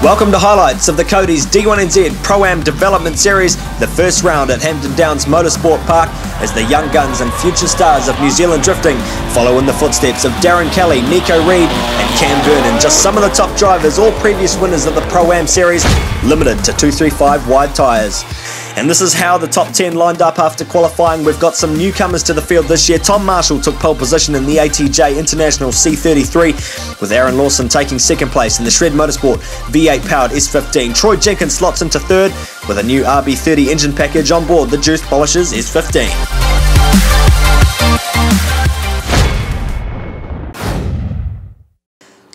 Welcome to highlights of the Cody's D1NZ Pro-Am Development Series, the first round at Hampton Motorsport Park, as the young guns and future stars of New Zealand drifting follow in the footsteps of Darren Kelly, Nico Reed and Cam Vernon, just some of the top drivers, all previous winners of the Pro-Am Series, limited to 235 wide tyres. And this is how the top 10 lined up after qualifying. We've got some newcomers to the field this year. Tom Marshall took pole position in the ATJ International C33, with Aaron Lawson taking second place in the Shred Motorsport V8 powered S15. Troy Jenkins slots into third with a new RB30 engine package on board the Juice Polishers S15.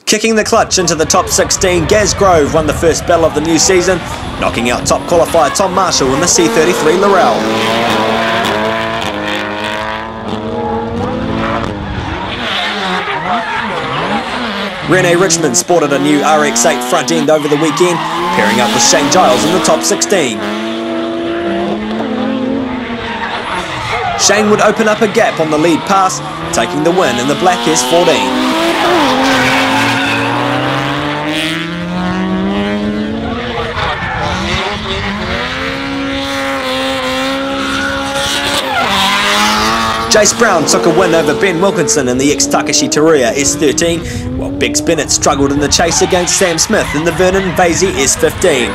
Kicking the clutch into the top 16, Gaz Grove won the first battle of the new season, knocking out top qualifier Tom Marshall in the C33 Ruddell. Rene Richmond sported a new RX-8 front end over the weekend, pairing up with Shane Giles in the top 16. Shane would open up a gap on the lead pass, taking the win in the black S14. Jace Brown took a win over Ben Wilkinson in the ex-Takashi Takura S13, while Bex Bennett struggled in the chase against Sam Smith in the Vernon Vasey S15.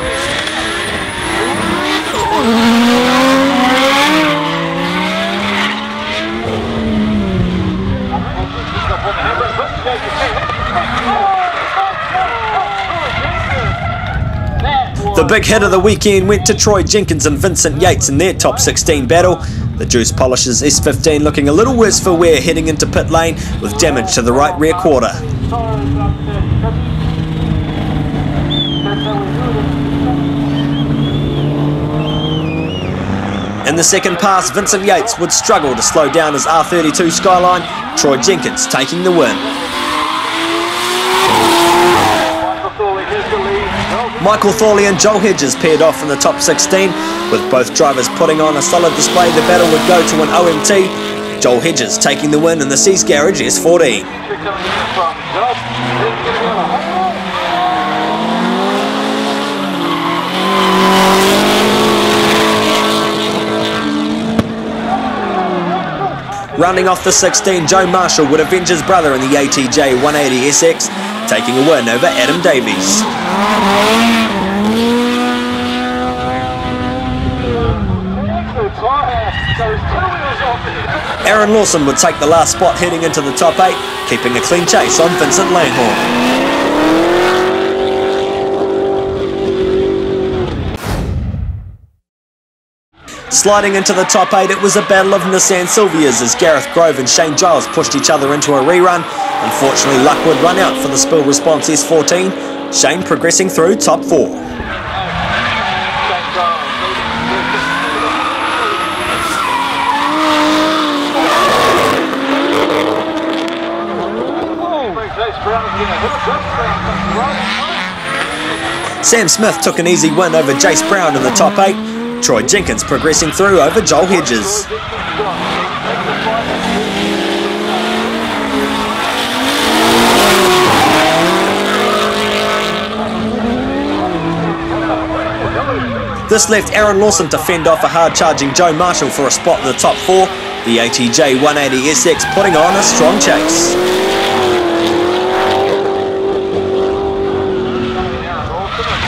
The big hit of the weekend went to Troy Jenkins and Vincent Yates in their top 16 battle. The Juice Polishers S15 looking a little worse for wear heading into pit lane with damage to the right rear quarter. In the second pass, Vincent Yates would struggle to slow down his R32 Skyline, Troy Jenkins taking the win. Michael Thorley and Joel Hedges paired off in the top 16, with both drivers putting on a solid display. The battle would go to an OMT, Joel Hedges taking the win in the Seas Garage S14. Rounding off the 16, Joe Marshall would avenge his brother in the ATJ 180 SX, taking a win over Adam Davies. Aaron Lawson would take the last spot heading into the top 8, keeping a clean chase on Vincent Langhorne. Sliding into the top 8, it was a battle of Nissan Silvias as Gareth Grove and Shane Giles pushed each other into a rerun. Unfortunately, luck would run out for the Spill Response S14, Shane progressing through top 4. Sam Smith took an easy win over Jace Brown in the top 8, Troy Jenkins progressing through over Joel Hedges. This left Aaron Lawson to fend off a hard-charging Joe Marshall for a spot in the top 4, the ATJ 180 SX putting on a strong chase.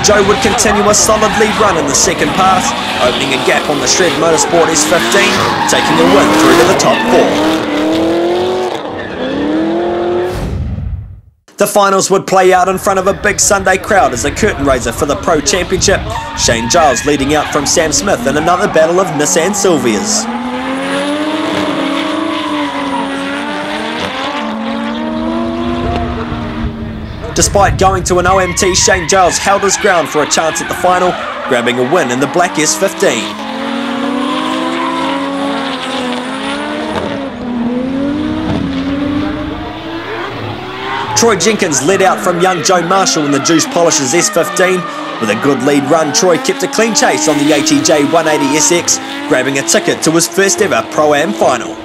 Joe would continue a solid lead run in the second pass, opening a gap on the Shred Motorsport S15, taking a win through to the top 4. The finals would play out in front of a big Sunday crowd as a curtain raiser for the Pro Championship, Shane Giles leading out from Sam Smith in another battle of Nissan Silvias. Despite going to an OMT, Shane Giles held his ground for a chance at the final, grabbing a win in the black S15. Troy Jenkins led out from young Joe Marshall in the Juice Polishers S15. With a good lead run, Troy kept a clean chase on the ATJ 180 SX, grabbing a ticket to his first ever Pro-Am final.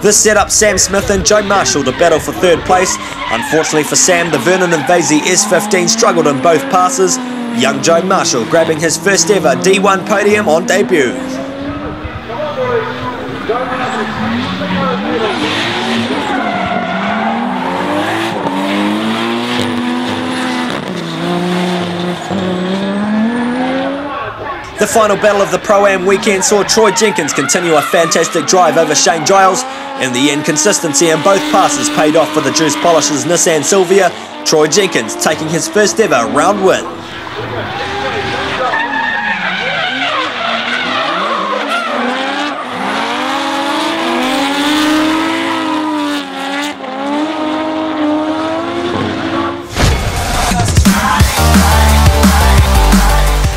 This set up Sam Smith and Joe Marshall to battle for third place. Unfortunately for Sam, the Vernon and Vasey S15 struggled in both passes. Young Joe Marshall grabbing his first ever D1 podium on debut. The final battle of the Pro-Am weekend saw Troy Jenkins continue a fantastic drive over Shane Giles. In the end, consistency in both passes paid off for the Juice Polish's Nissan Silvia. Troy Jenkins taking his first ever round win.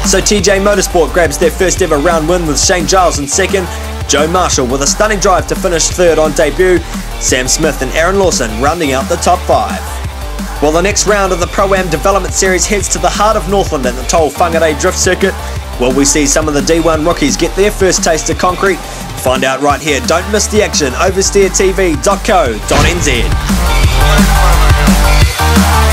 So TJ Motorsport grabs their first ever round win with Shane Giles in second, Joe Marshall with a stunning drive to finish third on debut, Sam Smith and Aaron Lawson rounding out the top 5. Well, the next round of the Pro-Am Development Series heads to the heart of Northland at the Toll Whangarei Drift Circuit. Will we see some of the D1 rookies get their first taste of concrete? Find out right here. Don't miss the action. Oversteertv.co.nz.